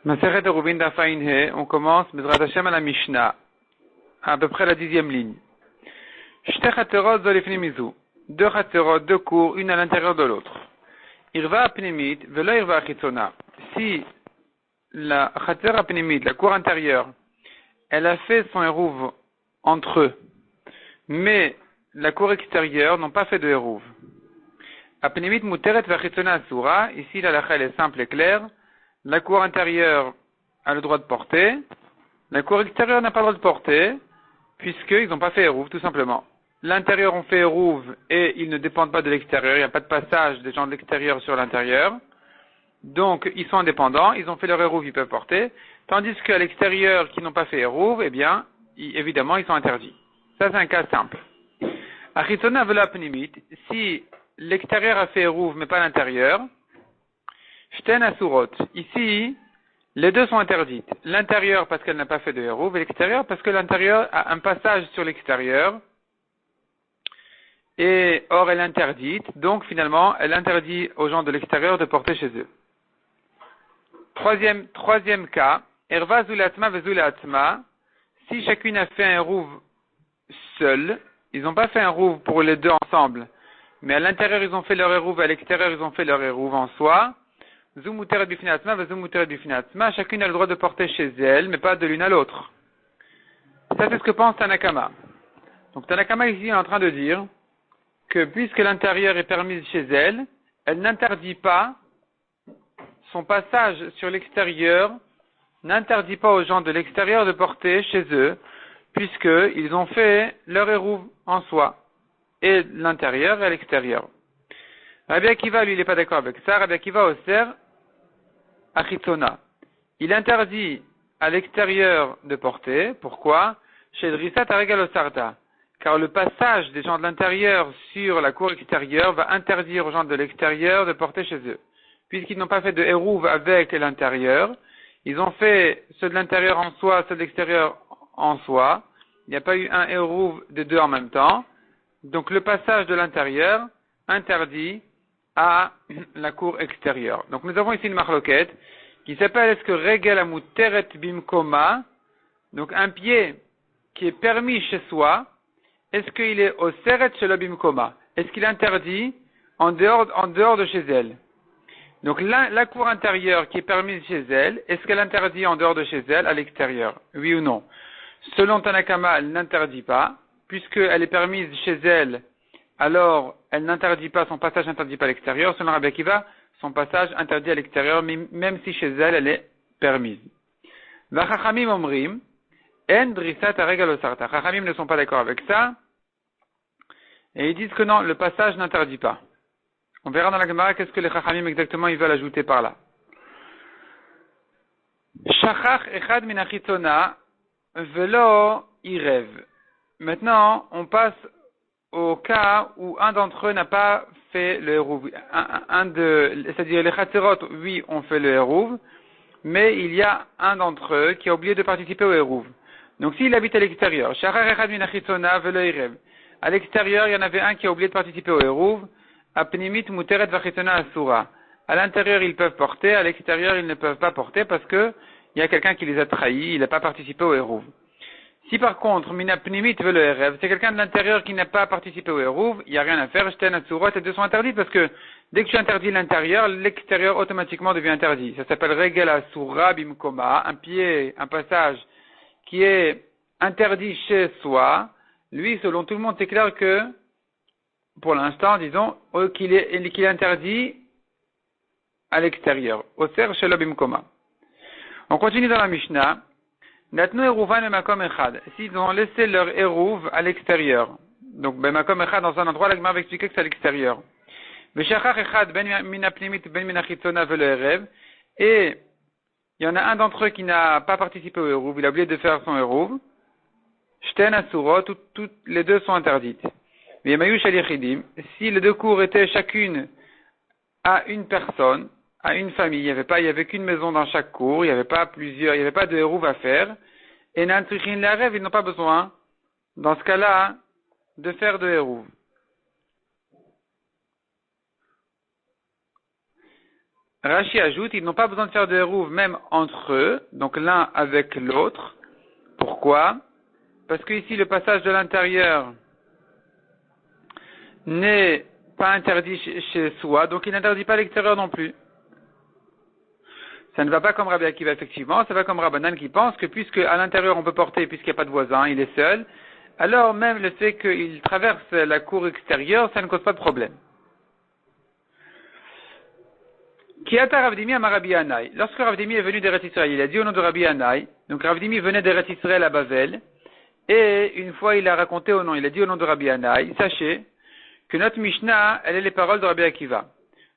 Maseret Eruvin Daf Ayin He, on commence Bezrat Hashem à la Mishnah, à peu près la 10e ligne. Shte chaterot zolifni mizu, deux chaterot, deux cours, une à l'intérieur de l'autre. Irva apnimit, velo irva achitzona. Si la chater apnimit, la cour intérieure, elle a fait son eruv entre eux, mais la cour extérieure n'ont pas fait de eruv. Apnimit muteret vachitzona asura, ici la lacha est simple et claire. La cour intérieure a le droit de porter, la cour extérieure n'a pas le droit de porter, puisqu'ils n'ont pas fait eruv, tout simplement. L'intérieur ont fait eruv et ils ne dépendent pas de l'extérieur, il n'y a pas de passage des gens de l'extérieur sur l'intérieur. Donc, ils sont indépendants, ils ont fait leur eruv, ils peuvent porter, tandis qu'à l'extérieur, qui n'ont pas fait eruv, eh bien, évidemment, ils sont interdits. Ça, c'est un cas simple. Achitzona vela pnimit, si l'extérieur a fait eruv, mais pas l'intérieur, Shten asurot. Ici, les deux sont interdites. L'intérieur parce qu'elle n'a pas fait de eruv et l'extérieur parce que l'intérieur a un passage sur l'extérieur. Et or elle est interdite. Donc finalement, elle interdit aux gens de l'extérieur de porter chez eux. Troisième cas. Erva zulatma vezulatma. Si chacune a fait un eruv seul, ils n'ont pas fait un eruv pour les deux ensemble. Mais à l'intérieur, ils ont fait leur eruv, à l'extérieur, ils ont fait leur eruv en soi. Chacune a le droit de porter chez elle, mais pas de l'une à l'autre. Ça, c'est ce que pense Tanakama. Donc, Tanakama ici est en train de dire que puisque l'intérieur est permis chez elle, elle n'interdit pas son passage sur l'extérieur, n'interdit pas aux gens de l'extérieur de porter chez eux, puisqu'ils ont fait leur eruv en soi, et l'intérieur et l'extérieur. Rabbi Akiva, lui, il n'est pas d'accord avec ça. Rabbi Akiva osser achitzona. Il interdit à l'extérieur de porter. Pourquoi? Chez Drisat Aregal Osarta. Car le passage des gens de l'intérieur sur la cour extérieure va interdire aux gens de l'extérieur de porter chez eux. Puisqu'ils n'ont pas fait de eruv avec l'intérieur, ils ont fait ceux de l'intérieur en soi, ceux de l'extérieur en soi. Il n'y a pas eu un eruv des deux en même temps. Donc le passage de l'intérieur interdit à la cour extérieure. Donc nous avons ici une marloquette qui s'appelle est-ce que regel amuteret bimkoma, donc un pied qui est permis chez soi, est-ce qu'il est au seret shelo bimkoma? Est-ce qu'il est interdit en dehors de chez elle? Donc la cour intérieure qui est permise chez elle, est-ce qu'elle interdit en dehors de chez elle à l'extérieur? Oui ou non? Selon Tanakama, elle n'interdit pas, puisqu'elle est permise chez elle, alors elle n'interdit pas, son passage n'interdit pas à l'extérieur. Selon Rabbi Akiva, son passage interdit à l'extérieur, même si chez elle, elle est permise. Vachachamim omrim, en drisat aregal osarta. Chachamim ne sont pas d'accord avec ça, et ils disent que non, le passage n'interdit pas. On verra dans la Gemara qu'est-ce que les Chachamim exactement ils veulent ajouter par là. Shachach echad min achitzona velo irev. Maintenant, on passe au cas où un d'entre eux n'a pas fait le eruv. C'est-à-dire les chatzerot, oui, ont fait le eruv, mais il y a un d'entre eux qui a oublié de participer au eruv. Donc s'il habite à l'extérieur, à l'extérieur, il y en avait un qui a oublié de participer au eruv, apnimit muteret vachitona asura. À l'intérieur, ils peuvent porter, à l'extérieur, ils ne peuvent pas porter parce que il y a quelqu'un qui les a trahis, il n'a pas participé au eruv. Si par contre, minapnimit veut le erev, c'est quelqu'un de l'intérieur qui n'a pas participé au eruv, il n'y a rien à faire, shten atsurot, les deux sont interdites parce que dès que tu interdis l'intérieur, l'extérieur automatiquement devient interdit. Ça s'appelle regel asura bimkoma, un pied, un passage qui est interdit chez soi. Lui, selon tout le monde, c'est clair que, pour l'instant, disons, qu'il est interdit à l'extérieur. Oser shelo bimkoma. On continue dans la Mishnah. Natnu eruvan bemakom echad. S'ils ont laissé leur eruv à l'extérieur. Donc, bemakom echad, dans un endroit, la Gemara va expliquer que c'est à l'extérieur. Veshachach echad ben min apnimit ben min achitzona velo erev. Et il y en a un d'entre eux qui n'a pas participé au eruv, il a oublié de faire son eruv. Shten asuro, toutes les deux sont interdites. Mais mayush alichidim, si les deux cours étaient chacune à une personne, à une famille, il y avait qu'une maison dans chaque cour, il n'y avait pas plusieurs, il n'y avait pas de eruv à faire, et nantrichin l'arev, ils n'ont pas besoin, dans ce cas-là, de faire de eruv. Rashi ajoute, ils n'ont pas besoin de faire de hérouv même entre eux, donc l'un avec l'autre. Pourquoi? Parce que ici le passage de l'intérieur n'est pas interdit chez soi, donc il n'interdit pas l'extérieur non plus. Ça ne va pas comme Rabbi Akiva, effectivement, ça va comme Rabbanan qui pense que puisque à l'intérieur on peut porter, puisqu'il n'y a pas de voisin, il est seul, alors même le fait qu'il traverse la cour extérieure, ça ne cause pas de problème. Kiata Ravdimi à Rabbi Anaï. Lorsque Ravdimi est venu d'Eretz Israël, il a dit au nom de Rabbi Anaï, donc Ravdimi venait d'Eretz Israël à Bavel, et une fois il a raconté au nom, il a dit au nom de Rabbi Anaï, sachez que notre Mishnah, elle est les paroles de Rabbi Akiva.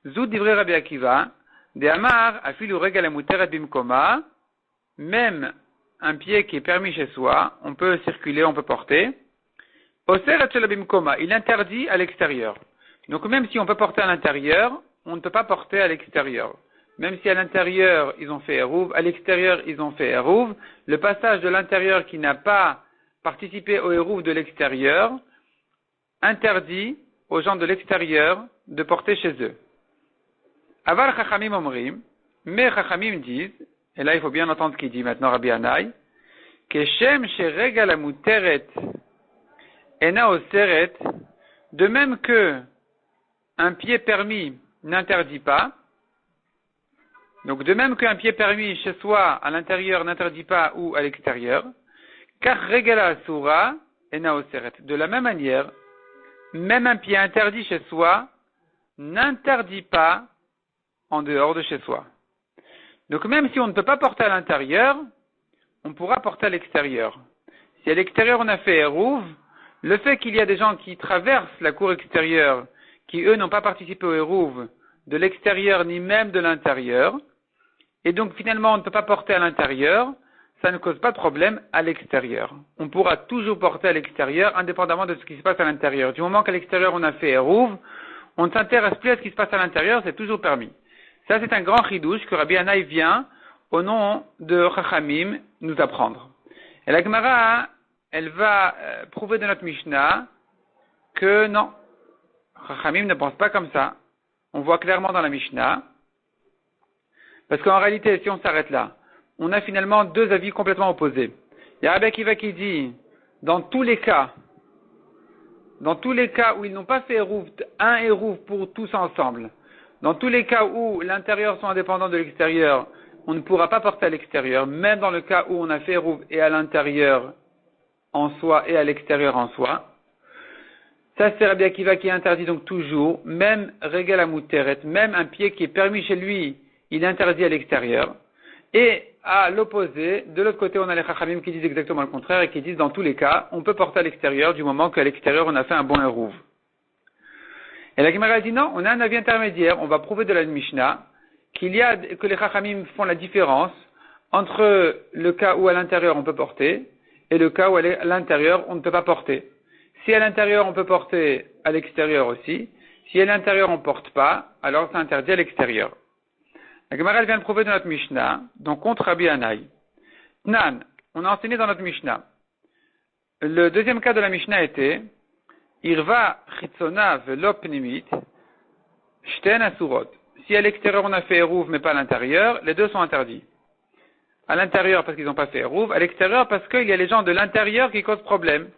Zoud divrei Rabbi Akiva, de Amar, afilu regal amuteret bimkoma, même un pied qui est permis chez soi, on peut circuler, on peut porter. Oseret shel bimkoma, il interdit à l'extérieur. Donc même si on peut porter à l'intérieur, on ne peut pas porter à l'extérieur. Même si à l'intérieur ils ont fait Hérouv, à l'extérieur ils ont fait Hérouv, le passage de l'intérieur qui n'a pas participé au Hérouv de l'extérieur interdit aux gens de l'extérieur de porter chez eux. Aval Chachamim Omrim, mais Chachamim disent, et là il faut bien entendre ce qu'il dit maintenant Rabbi Anaï, que Shem Sheregal Amuteret Ena Oseret, de même que un pied permis n'interdit pas, donc de même qu'un pied permis chez soi à l'intérieur n'interdit pas ou à l'extérieur, car Regala Asura Ena Oseret, de la même manière, même un pied interdit chez soi n'interdit pas en dehors de chez soi. Donc même si on ne peut pas porter à l'intérieur, on pourra porter à l'extérieur. Si à l'extérieur on a fait Hérouv, le fait qu'il y a des gens qui traversent la cour extérieure, qui eux n'ont pas participé au Hérouv de l'extérieur ni même de l'intérieur, et donc finalement on ne peut pas porter à l'intérieur, ça ne cause pas de problème à l'extérieur. On pourra toujours porter à l'extérieur, indépendamment de ce qui se passe à l'intérieur. Du moment qu'à l'extérieur on a fait Hérouv, on ne s'intéresse plus à ce qui se passe à l'intérieur, c'est toujours permis. Ça, c'est un grand chidouche que Rabbi Anaï vient, au nom de Chachamim, nous apprendre. Et la Gemara, elle va prouver de notre Mishnah que non, Chachamim ne pense pas comme ça. On voit clairement dans la Mishnah, parce qu'en réalité, si on s'arrête là, on a finalement deux avis complètement opposés. Il y a Rabbi Akiva qui dit, dans tous les cas où ils n'ont pas fait un Hérouv pour tous ensemble, dans tous les cas où l'intérieur sont indépendants de l'extérieur, on ne pourra pas porter à l'extérieur, même dans le cas où on a fait Hérouv et à l'intérieur en soi et à l'extérieur en soi. Ça, c'est Rabbi Akiva qui interdit donc toujours, même Regal Amuteret, même un pied qui est permis chez lui, il interdit à l'extérieur. Et à l'opposé, de l'autre côté, on a les Chachamim qui disent exactement le contraire et qui disent dans tous les cas, on peut porter à l'extérieur du moment qu'à l'extérieur on a fait un bon Hérouv. Et la Gemara dit non, on a un avis intermédiaire, on va prouver de la Mishnah que les Chachamim font la différence entre le cas où à l'intérieur on peut porter et le cas où à l'intérieur on ne peut pas porter. Si à l'intérieur on peut porter, à l'extérieur aussi. Si à l'intérieur on ne porte pas, alors c'est interdit à l'extérieur. La Gemara vient de prouver de notre Mishnah, donc contre Rabbi Anaï. Nan, on a enseigné dans notre Mishnah. Le deuxième cas de la Mishnah était Irva chitzona velo pnimit shten asurot. Si à l'extérieur on a fait Hérouv mais pas à l'intérieur, les deux sont interdits. À l'intérieur parce qu'ils n'ont pas fait Hérouv, à l'extérieur parce qu'il y a les gens de l'intérieur qui causent problème.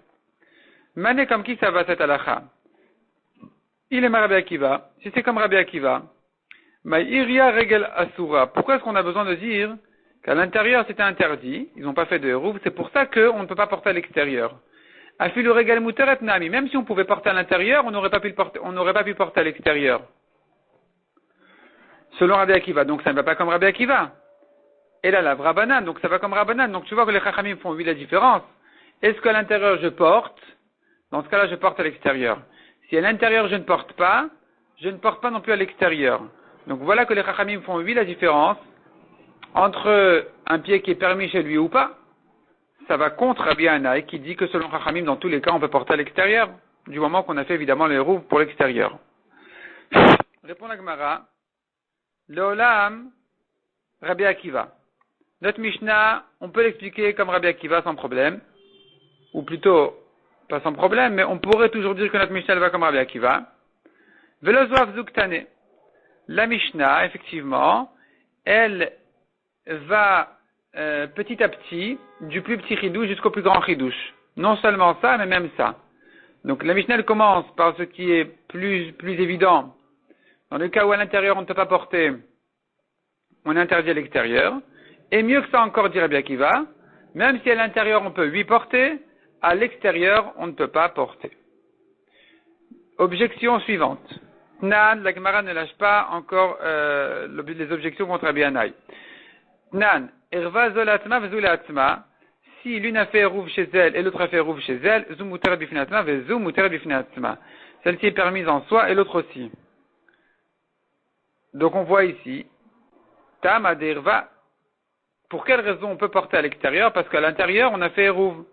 Mané comme qui ça va cette halakha? Il est Rabbi Akiva. Si c'est comme Rabbi Akiva, Ma'iria regel asura. Pourquoi est-ce qu'on a besoin de dire qu'à l'intérieur c'était interdit, ils n'ont pas fait de Hérouv, c'est pour ça qu'on ne peut pas porter à l'extérieur. Afilu regal muteret nami. Même si on pouvait porter à l'intérieur, on n'aurait pas pu porter à l'extérieur. Selon Rabbi Akiva. Donc ça ne va pas comme Rabbi Akiva. Et là, la Rabbanan, donc ça va comme Rabbanan. Donc tu vois que les Chachamim font la différence. Est-ce qu'à l'intérieur je porte? Dans ce cas-là, je porte à l'extérieur. Si à l'intérieur je ne porte pas, je ne porte pas non plus à l'extérieur. Donc voilà que les Chachamim font la différence entre un pied qui est permis chez lui ou pas. Ça va contre Rabbi Anaï qui dit que selon Chachamim, dans tous les cas, on peut porter à l'extérieur, du moment qu'on a fait évidemment le Hérouv pour l'extérieur. Répond la Gemara, Leolam, Rabbi Akiva. Notre Mishnah, on peut l'expliquer comme Rabbi Akiva sans problème, ou plutôt, pas sans problème, mais on pourrait toujours dire que notre Mishnah va comme Rabbi Akiva. Velozoav Zuktane. la Mishnah, effectivement, elle va petit à petit, du plus petit chidouche jusqu'au plus grand chidouche. Non seulement ça, mais même ça. Donc la Mishnah elle commence par ce qui est plus évident. Dans le cas où à l'intérieur on ne peut pas porter, on interdit à l'extérieur. Et mieux que ça encore, dit Rabbi Akiva, même si à l'intérieur on peut 8 porter, à l'extérieur on ne peut pas porter. Objection suivante. Nan, la Gemara ne lâche pas encore les objections contre Rabbi Anaï. Nan, erva zolatma vezulatma. Si l'une a fait rouv chez elle et l'autre a fait rouv chez elle, zu muteret bifnatma vezu muteret bifnatma. Celle-ci est permise en soi et l'autre aussi. Donc on voit ici, tam aderva. Pour quelle raison on peut porter à l'extérieur? Parce qu'à l'intérieur on a fait rouv.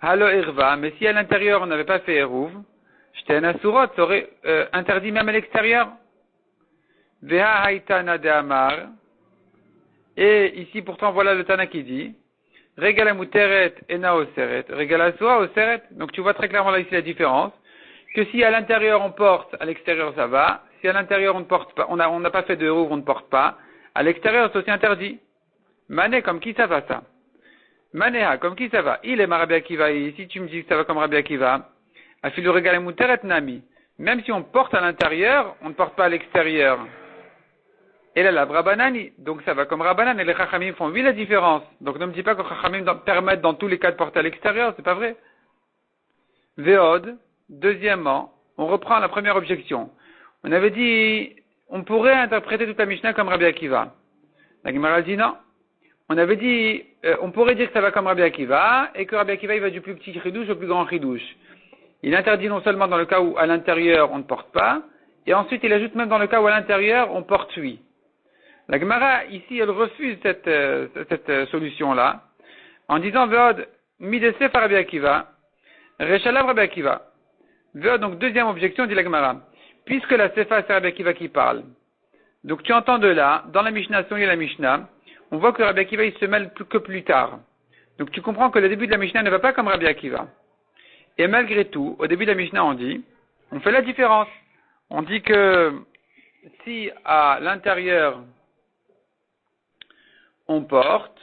Halo erva, mais si à l'intérieur on n'avait pas fait rouv, j'étais un asurot, ça aurait interdit même à l'extérieur. Veha haitana de amar. Et ici pourtant voilà le Tana qui dit Regala muteret ena oseret, regala soa oseret. Donc tu vois très clairement là ici la différence. Que si à l'intérieur on porte, à l'extérieur ça va. Si à l'intérieur on ne porte pas, on n'a pas fait de rouvre, on ne porte pas. À l'extérieur c'est aussi interdit. Mané comme qui ça va ça? Manéha comme qui ça va? Il est ma Rabbi Akiva. Et ici tu me dis que ça va comme Rabbi Akiva. Afilu regala muteret nami. Même si on porte à l'intérieur, on ne porte pas à l'extérieur. Et là, la Rabanani, donc ça va comme Rabanan, et les Chachamim font oui la différence. Donc ne me dis pas que les Chachamim permettent dans tous les cas de porter à l'extérieur, c'est pas vrai. Veod, deuxièmement, on reprend la première objection. On avait dit, on pourrait interpréter toute la Mishnah comme Rabbi Akiva. La Gemara dit non. On avait dit, on pourrait dire que ça va comme Rabbi Akiva, et que Rabbi Akiva il va du plus petit chidouche au plus grand chidouche. Il interdit non seulement dans le cas où à l'intérieur on ne porte pas, et ensuite il ajoute même dans le cas où à l'intérieur on porte oui. La Gemara, ici, elle refuse cette solution-là, en disant, Veod, midese par Rabbi Akiva, Reshalav Rabbi Akiva. Veod, donc, deuxième objection, dit la Gemara. Puisque la Sefa, c'est Rabbi Akiva qui parle. Donc, tu entends de là, dans la Mishnah, Soni et la Mishnah, on voit que Rabbi Akiva, il se mêle que plus tard. Donc, tu comprends que le début de la Mishnah ne va pas comme Rabbi Akiva. Et malgré tout, au début de la Mishnah, on fait la différence. On dit que, si à l'intérieur, on porte,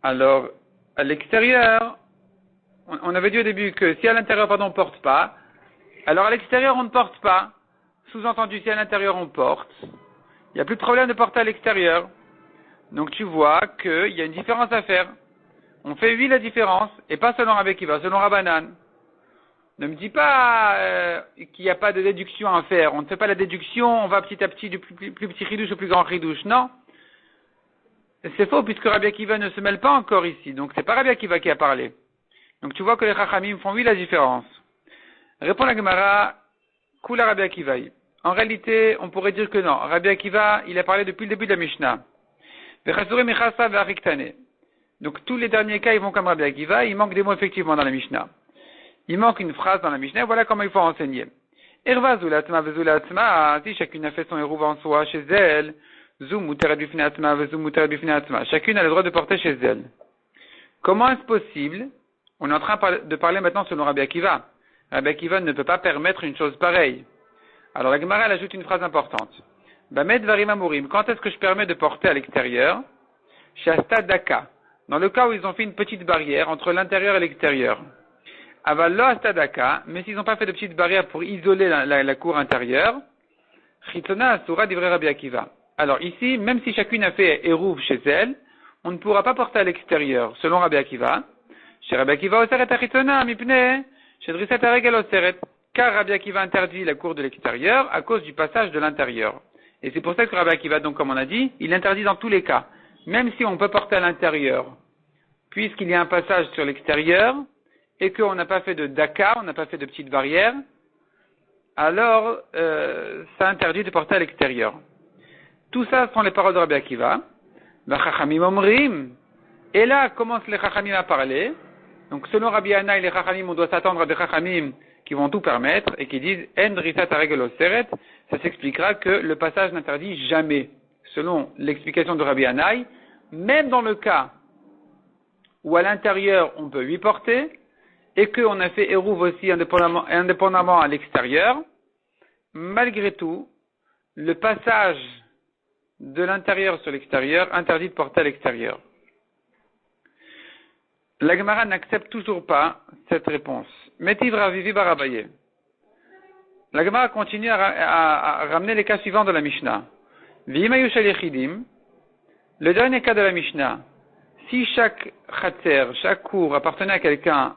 alors à l'extérieur, on avait dit au début que si à l'intérieur, on ne porte pas, alors à l'extérieur, on ne porte pas. Sous-entendu, si à l'intérieur, on porte, il n'y a plus de problème de porter à l'extérieur. Donc tu vois qu'il y a une différence à faire. On fait oui la différence, et pas selon Rabbi Akiva, selon Rabbanan. Ne me dis pas qu'il n'y a pas de déduction à faire. On ne fait pas la déduction, on va petit à petit du plus petit ridouche au plus grand ridouche. Non. C'est faux puisque Rabbi Akiva ne se mêle pas encore ici. Donc c'est pas Rabbi Akiva qui a parlé. Donc tu vois que les Chachamim font oui la différence. Répond la Gemara, Kula Rabbi Akiva. En réalité, on pourrait dire que non. Rabbi Akiva, il a parlé depuis le début de la Mishnah. Donc tous les derniers cas, ils vont comme Rabbi Akiva. Il manque des mots effectivement dans la Mishnah. Il manque une phrase dans la Mishnah. Voilà comment il faut enseigner. Erva zulatma vezulatma. Si chacune a fait son hérouve en soi chez elle. Chacune a le droit de porter chez elle. Comment est-ce possible? On est en train de parler maintenant selon Rabbi Akiva. Rabbi Akiva ne peut pas permettre une chose pareille. Alors la Gemara elle ajoute une phrase importante. Bamed varim amurim. Quand est-ce que je permets de porter à l'extérieur? Shasta daka. Dans le cas où ils ont fait une petite barrière entre l'intérieur et l'extérieur. Avallo asta daka. Mais s'ils n'ont pas fait de petite barrière pour isoler la cour intérieure. Chitona asura divrei Rabbi Akiva. Alors ici, même si chacune a fait Hérouv chez elle, on ne pourra pas porter à l'extérieur, selon Rabbi Akiva. Chez Rabbi Akiva, Oseret Achitona, Mipne, chez Drisset Aregel Oseret, car Rabbi Akiva interdit la cour de l'extérieur à cause du passage de l'intérieur. Et c'est pour ça que Rabbi Akiva, donc comme on a dit, il interdit dans tous les cas. Même si on peut porter à l'intérieur, puisqu'il y a un passage sur l'extérieur, et qu'on n'a pas fait de daka, on n'a pas fait de petite barrière, alors ça interdit de porter à l'extérieur. Tout ça sont les paroles de Rabbi Akiva. Chachamim omrim. Et là commencent les Chachamim à parler. Donc selon Rabbi Ana et les Chachamim, on doit s'attendre à des Chachamim qui vont tout permettre et qui disent En drisat aregel oseret. Ça s'expliquera que le passage n'interdit jamais. Selon l'explication de Rabbi Anaï, même dans le cas où à l'intérieur on peut lui porter et qu'on a fait Hérouv aussi indépendamment à l'extérieur, malgré tout, le passage de l'intérieur sur l'extérieur interdit de porter à l'extérieur. La Gemara n'accepte toujours pas cette réponse. Metiv Ravivi bar Abaye. La Gemara continue à ramener les cas suivants de la Mishnah. V'imayu shel yechidim, le dernier cas de la Mishnah. Si chaque chatzer, chaque cour appartenait à quelqu'un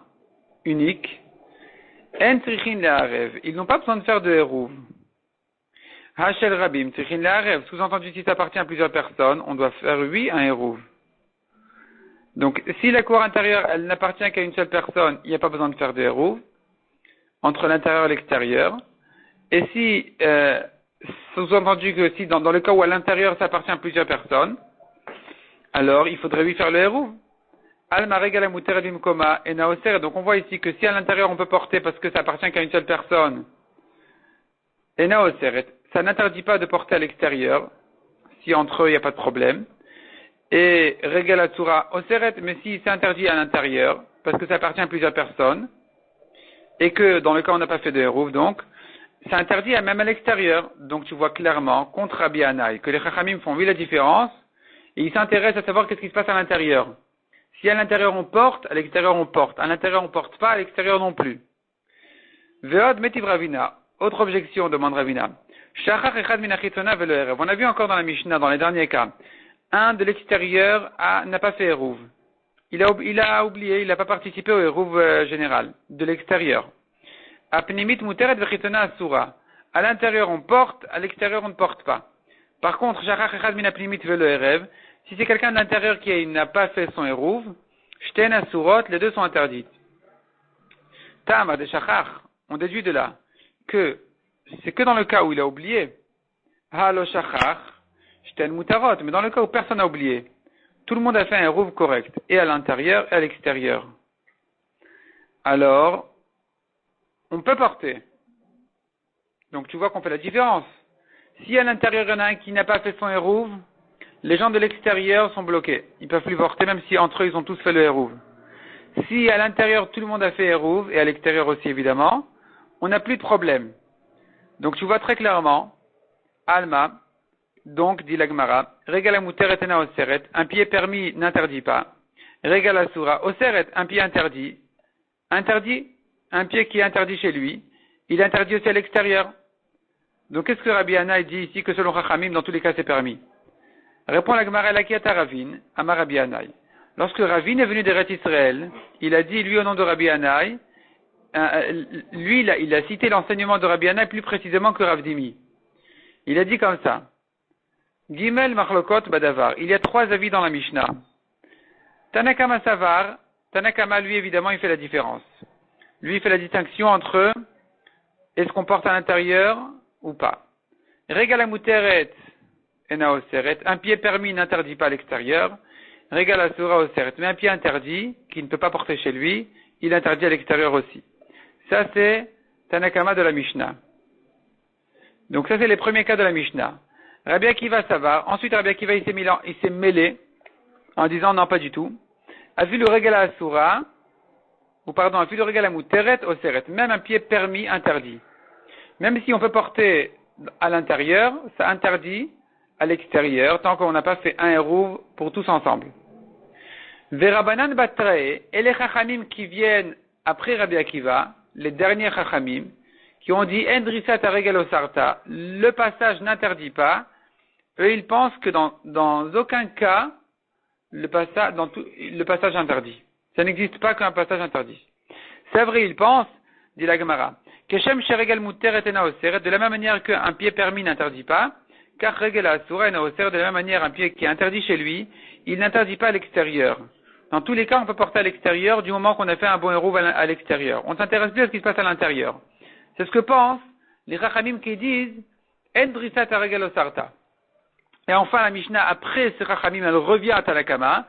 unique, en trichin le'arev, ils n'ont pas besoin de faire de hérouv. Hachel rabim trichin le'arev, sous-entendu si ça appartient à plusieurs personnes, on doit faire un hérouv. Donc, si la cour intérieure, elle n'appartient qu'à une seule personne, il n'y a pas besoin de faire de hérouv, entre l'intérieur et l'extérieur. Et si, sous-entendu que si dans le cas où à l'intérieur ça appartient à plusieurs personnes, alors il faudrait lui faire le hérouv. Alma regala muter bimkoma et naoser. Donc on voit ici que si à l'intérieur on peut porter parce que ça appartient qu'à une seule personne, et naoser, ça n'interdit pas de porter à l'extérieur, si entre eux il n'y a pas de problème. Et regala tsura oseret, mais si c'est interdit à l'intérieur, parce que ça appartient à plusieurs personnes, et que dans le cas où on n'a pas fait de hérouv, donc, c'est interdit même à l'extérieur. Donc tu vois clairement, contre Rabbi Anaï, que les Chachamim font oui la différence, et ils s'intéressent à savoir qu'est-ce qui se passe à l'intérieur. Si à l'intérieur on porte, à l'extérieur on porte. À l'intérieur on porte pas, à l'extérieur non plus. Veod metiv Ravina. Autre objection, demande Ravina. Shachach echad min achitona velo erev. On a vu encore dans la Mishnah, dans les derniers cas. Un de l'extérieur n'a pas fait hérouv. Il a oublié, il n'a pas participé au hérouv général, de l'extérieur. Apnimit muteret vechitona asura. À l'intérieur on porte, à l'extérieur on ne porte pas. Par contre, shachach echad min apnimit velo erev. Si c'est quelqu'un de l'intérieur qui n'a pas fait son hérouv, shten asurot, les deux sont interdites. Tama de shachach, on déduit de là que c'est que dans le cas où il a oublié. Halo shachach, shten mutarot, mais dans le cas où personne n'a oublié, tout le monde a fait un hérouv correct, et à l'intérieur et à l'extérieur. Alors, on peut porter. Donc tu vois qu'on fait la différence. Si à l'intérieur il y en a un qui n'a pas fait son hérouv, les gens de l'extérieur sont bloqués. Ils peuvent plus porter même si entre eux ils ont tous fait le hérouv. Si à l'intérieur tout le monde a fait hérouv, et à l'extérieur aussi évidemment, on n'a plus de problème. Donc tu vois très clairement, Alma, donc dit la Gemara, Regala muteret ena oseret, un pied permis n'interdit pas. Regala sura oseret, un pied interdit, un pied qui est interdit chez lui, il est interdit aussi à l'extérieur. Donc qu'est-ce que Rabbi Anaï dit ici que selon Chachamim, dans tous les cas c'est permis? Répond la Gemara Lakiata Ravin, Amar Rabbi Anaï. Lorsque Ravin est venu d'Eretz Israël, il a dit, lui au nom de Rabbi Anaï, lui il a cité l'enseignement de Rabbi Anaï plus précisément que Rav Dimi. Il a dit comme ça, Gimel Machlokot Badavar, il y a trois avis dans la Mishnah. Tanakama Savar, Tanakama lui évidemment il fait la différence. Lui il fait la distinction entre est-ce qu'on porte à l'intérieur ou pas. Regala Muteret Ena Oseret, un pied permis n'interdit pas à l'extérieur. Regala Sura Oseret, mais un pied interdit, qui ne peut pas porter chez lui, il interdit à l'extérieur aussi. Ça c'est Tanakama de la Mishnah. Donc ça c'est les premiers cas de la Mishnah. Rabbi Akiva Savar, ensuite Rabbi Akiva il s'est mêlé en disant non pas du tout. Afilu Regala Asura, Afilu Regala Muteret Oseret, même un pied permis interdit. Même si on peut porter à l'intérieur, ça interdit à l'extérieur, tant qu'on n'a pas fait un hérouv pour tous ensemble. Verabanan Batrae, et les Chachamim qui viennent après Rabbi Akiva, les derniers Chachamim, qui ont dit Endrisat Aregel Osarta, le passage n'interdit pas, eux ils pensent que dans aucun cas, le passage interdit. Ça n'existe pas qu'un passage interdit. C'est vrai, ils pensent, dit la Gemara, Keshem Sheregel Muter etena Oseret, de la même manière qu'un pied permis n'interdit pas, car Regel Asura ena Oseret, de la même manière un pied qui est interdit chez lui, il n'interdit pas à l'extérieur. Dans tous les cas, on peut porter à l'extérieur du moment qu'on a fait un bon hérouv à l'extérieur. On ne s'intéresse plus à ce qui se passe à l'intérieur. C'est ce que pensent les Chachamim qui disent En Brisat Aregel Osarta. Et enfin, la Mishnah, après ce Chachamim, elle revient à Tanakama,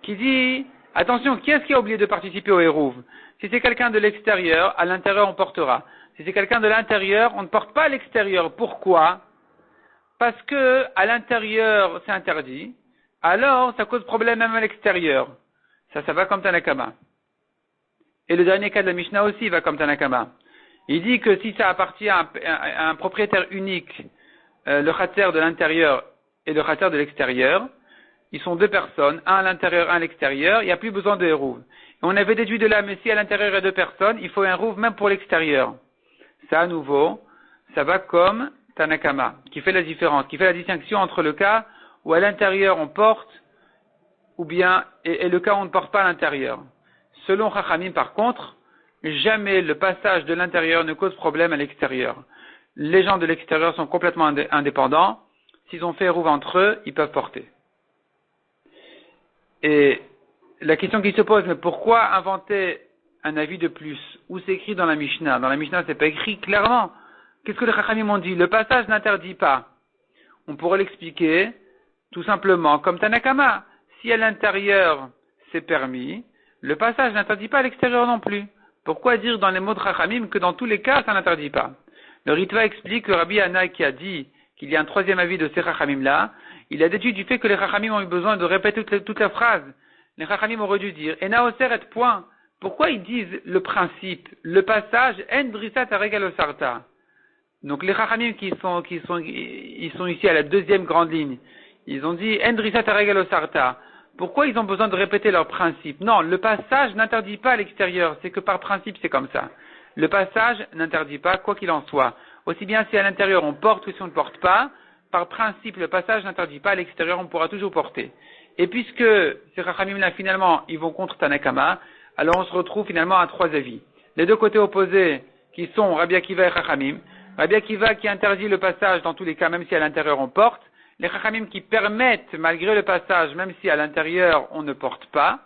qui dit attention, qui est-ce qui a oublié de participer au hérouv? Si c'est quelqu'un de l'extérieur, à l'intérieur on portera. Si c'est quelqu'un de l'intérieur, on ne porte pas à l'extérieur. Pourquoi? Parce que à l'intérieur c'est interdit, alors ça cause problème même à l'extérieur. Ça va comme Tanakama. Et le dernier cas de la Mishnah aussi va comme Tanakama. Il dit que si ça appartient à un propriétaire unique, le khater de l'intérieur et le khater de l'extérieur, ils sont deux personnes, un à l'intérieur, un à l'extérieur, il n'y a plus besoin de hérouv. On avait déduit de là, mais si à l'intérieur il y a deux personnes, il faut un hérouv même pour l'extérieur. Ça, à nouveau, ça va comme Tanakama, qui fait la différence, qui fait la distinction entre le cas où à l'intérieur on porte, ou bien, et le cas où on ne porte pas à l'intérieur. Selon Chachamim, par contre, jamais le passage de l'intérieur ne cause problème à l'extérieur. Les gens de l'extérieur sont complètement indépendants. S'ils ont fait hérouv entre eux, ils peuvent porter. Et la question qui se pose, mais pourquoi inventer un avis de plus? Où c'est écrit dans la Mishnah? Dans la Mishnah, c'est pas écrit clairement. Qu'est-ce que les Chachamim ont dit? Le passage n'interdit pas. On pourrait l'expliquer tout simplement comme Tanakama. Si à l'intérieur c'est permis, le passage n'interdit pas à l'extérieur non plus. Pourquoi dire dans les mots de Chachamim que dans tous les cas ça n'interdit pas? Le Ritva explique que Rabbi Hanai qui a dit qu'il y a un troisième avis de ces Chachamim là, il a déduit du fait que les Chachamim ont eu besoin de répéter toute la phrase. Les Chachamim auraient dû dire Ena oser et point. Pourquoi ils disent le principe, le passage En drisat aregal sarta? Donc les Chachamim ils sont ici à la deuxième grande ligne. Ils ont dit En drisat aregal sarta. Pourquoi ils ont besoin de répéter leur principe? Non, le passage n'interdit pas à l'extérieur. C'est que par principe c'est comme ça. Le passage n'interdit pas, quoi qu'il en soit. Aussi bien si à l'intérieur on porte que si on ne porte pas, par principe le passage n'interdit pas, à l'extérieur on pourra toujours porter. Et puisque ces Chachamim là finalement ils vont contre Tanakama, alors on se retrouve finalement à trois avis. Les deux côtés opposés qui sont Rabbi Akiva et Chachamim. Rabbi Akiva qui interdit le passage dans tous les cas même si à l'intérieur on porte. Les Chachamim qui permettent malgré le passage même si à l'intérieur on ne porte pas.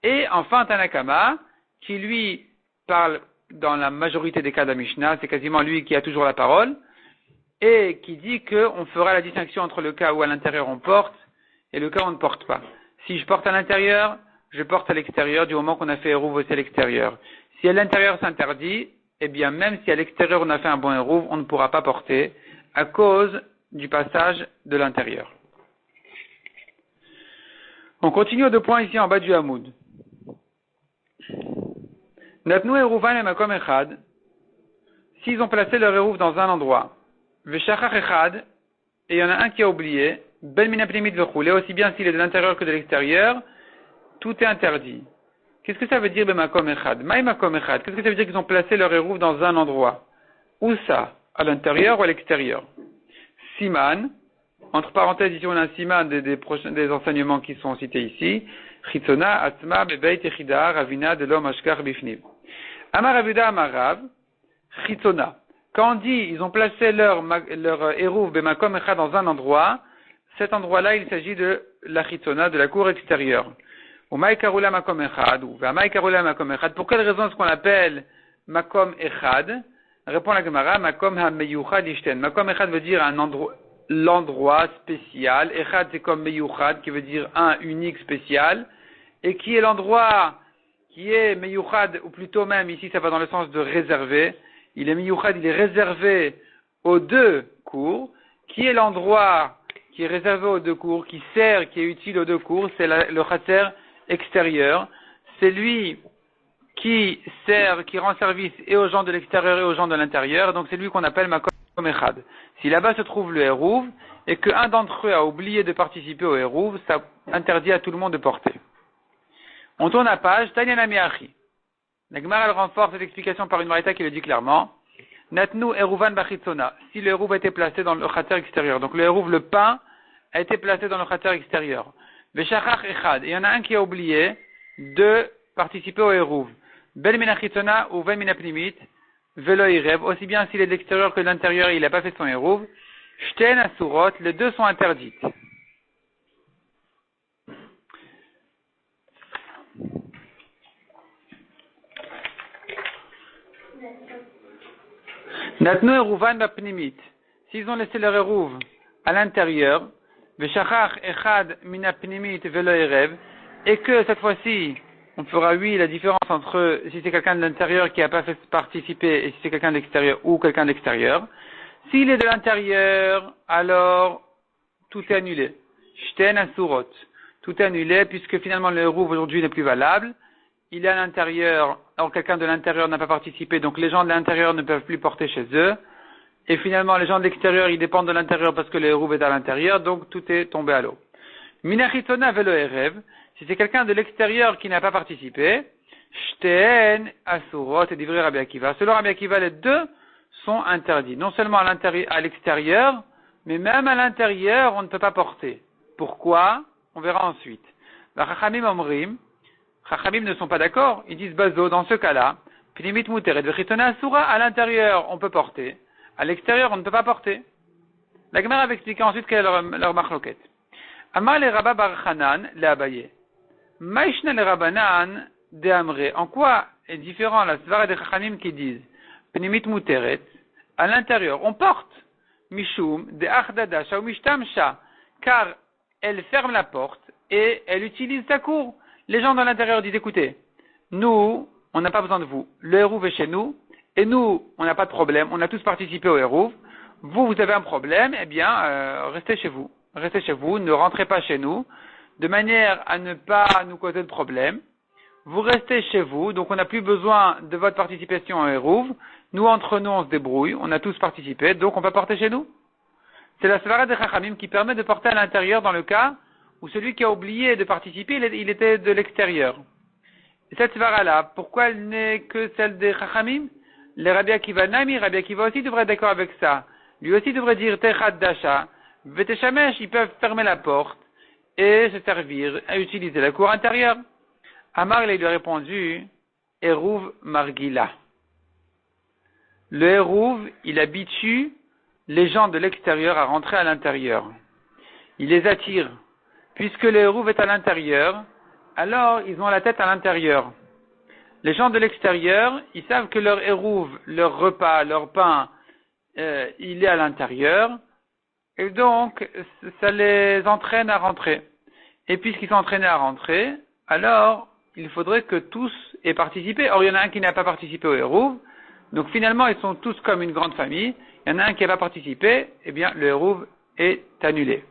Et enfin Tanakama qui lui parle dans la majorité des cas de la Mishnah, c'est quasiment lui qui a toujours la parole, et qui dit qu'on fera la distinction entre le cas où à l'intérieur on porte et le cas où on ne porte pas. Si je porte à l'intérieur, je porte à l'extérieur du moment qu'on a fait hérouv aussi à l'extérieur. Si à l'intérieur s'interdit, eh bien même si à l'extérieur on a fait un bon hérouv, on ne pourra pas porter à cause du passage de l'intérieur. On continue aux deux points ici en bas du Hamoud. Natnu Eruvan et Makom Echad, s'ils ont placé leur hérouv dans un endroit, Veshachach Echad, et il y en a un qui a oublié, Ben Minapnimit Vechule, aussi bien s'il est de l'intérieur que de l'extérieur, tout est interdit. Qu'est-ce que ça veut dire Bemakom Echad? Maï Makom Echad, qu'est-ce que ça veut dire qu'ils ont placé leur hérouv dans un endroit? Où ça? À l'intérieur ou à l'extérieur? Siman, entre parenthèses, ici on a un siman des enseignements qui sont cités ici, Chitzona, Atma, Bebeit Echida, Ravina, Delom, Ashkar, Bifnim. Amar Avuda, Amarav, Chitzona. Quand on dit, ils ont placé leur hérouv, Bemakom Echad dans un endroit, cet endroit-là, il s'agit de la Chitzona, de la cour extérieure. Ou Maïkarula Makom Echad, ou Maïkarula Makom Echad. Pour quelle raison est-ce qu'on l'appelle Makom Echad? Répond la Gemara, Makom Ha-Meyuchad Ishten. Makom Echad veut dire un endroit, l'endroit spécial. Echad c'est comme Meyuchad qui veut dire un unique spécial. Et qui est l'endroit qui est Meyuchad, ou plutôt même ici ça va dans le sens de réservé. Il est Meyuchad, il est réservé aux deux cours. Qui est l'endroit qui est réservé aux deux cours, qui sert, qui est utile aux deux cours? C'est le khater extérieur. C'est lui qui sert, qui rend service et aux gens de l'extérieur et aux gens de l'intérieur. Donc c'est lui qu'on appelle Makom Echad. Si là-bas se trouve le hérouv et qu'un d'entre eux a oublié de participer au hérouv, ça interdit à tout le monde de porter. On tourne à page, Tanyana Miachi. La Gemara elle renforce cette explication par une marita qui le dit clairement. Natnu Eruvan Bachitzona. Si le hérouv a été placé dans le khater extérieur, donc le hérouv, le pain, a été placé dans le khater extérieur. Veshachach Echad. Et il y en a un qui a oublié de participer au hérouv. Ben Minachitzona ou Ben Minapnimit. Velo Irev. Aussi bien s'il est de l'extérieur que de l'intérieur, il n'a pas fait son hérouv. Shten Asurot. Les deux sont interdites. Natnu Eruvan Bapnimit. S'ils ont laissé leur hérouv à l'intérieur, Veshachach Echad Minapnimit Velo Erev, et que cette fois-ci, on fera la différence entre si c'est quelqu'un de l'intérieur qui n'a pas fait participer et si c'est quelqu'un de l'extérieur ou quelqu'un de l'extérieur. S'il est de l'intérieur, alors tout est annulé. Shten Asurot. Tout est annulé puisque finalement le hérouv aujourd'hui n'est plus valable. Il est à l'intérieur, alors quelqu'un de l'intérieur n'a pas participé, donc les gens de l'intérieur ne peuvent plus porter chez eux. et finalement les gens de l'extérieur, ils dépendent de l'intérieur parce que le hérouv est à l'intérieur, donc tout est tombé à l'eau. Minachitona velo erev, si c'est quelqu'un de l'extérieur qui n'a pas participé, shteen asurot et divrei Rabbi Akiva. Selon Rabbi Akiva, les deux sont interdits. Non seulement à l'extérieur, mais même à l'intérieur, on ne peut pas porter. Pourquoi? On verra ensuite. La Chachamim omrim, Chachamim ne sont pas d'accord, ils disent bazo, dans ce cas-là, Pnimit muteret vechitona asura, à l'intérieur, on peut porter. À l'extérieur, on ne peut pas porter. La Gemara va expliquer ensuite quelle est leur machloket. Amar le Rabba bar Chanan le Abaye. Maïshna le Rabbanan de Amre. En quoi est différent la svara des Chachamim qui disent Pnimit muteret, à l'intérieur, on porte. Mishum de Achdadasha ou Mishtamsha, car elle ferme la porte et elle utilise sa cour. Les gens dans l'intérieur disent écoutez, nous, on n'a pas besoin de vous. Le hérouv est chez nous, et nous, on n'a pas de problème. On a tous participé au hérouv. Vous avez un problème, eh bien, restez chez vous. Restez chez vous, ne rentrez pas chez nous, de manière à ne pas nous causer de problème. Vous restez chez vous, donc on n'a plus besoin de votre participation au hérouv. Nous, entre nous, on se débrouille, on a tous participé, donc on peut porter chez nous. C'est la svara de Chachamim qui permet de porter à l'intérieur dans le cas où celui qui a oublié de participer, il était de l'extérieur. Et cette svara-là, pourquoi elle n'est que celle des Chachamim? Les Rabbi Akiva Nami, Rabbi Akiva aussi devrait être d'accord avec ça. Lui aussi devrait dire Techad Dasha, Veteshamesh, ils peuvent fermer la porte et se servir à utiliser la cour intérieure. Amar il lui a répondu Hérouv Margila. Le hérouv, il habitue les gens de l'extérieur à rentrer à l'intérieur. Il les attire. Puisque le hérouv est à l'intérieur, alors ils ont la tête à l'intérieur. Les gens de l'extérieur, ils savent que leur hérouv, leur repas, leur pain, il est à l'intérieur. Et donc, ça les entraîne à rentrer. Et puisqu'ils sont entraînés à rentrer, alors, il faudrait que tous aient participé. Or, il y en a un qui n'a pas participé au hérouv. Donc, finalement, ils sont tous comme une grande famille. Il y en a un qui n'a pas participé. Eh bien, le hérouv est annulé.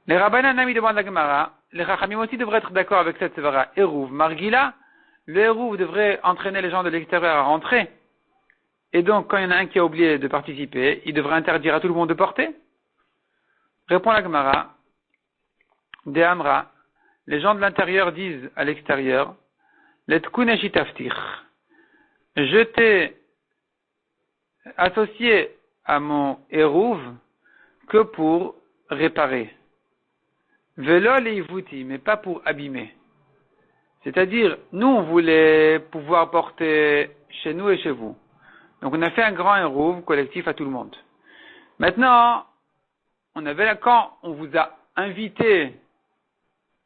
Les Rabbanan Nami demandent la Gemara. Les Chachamim aussi devraient être d'accord avec cette svara. Hérouv Margila. Le hérouv devrait entraîner les gens de l'extérieur à rentrer. Et donc, quand il y en a un qui a oublié de participer, il devrait interdire à tout le monde de porter. Répond la Gemara. De Amra. Les gens de l'intérieur disent à l'extérieur, Letkune taftir. Je t'ai associé à mon hérouv que pour réparer. Velo leivuti, mais pas pour abîmer. C'est-à-dire, nous, on voulait pouvoir porter chez nous et chez vous. Donc, on a fait un grand hérouv collectif à tout le monde. Maintenant, quand on vous a invité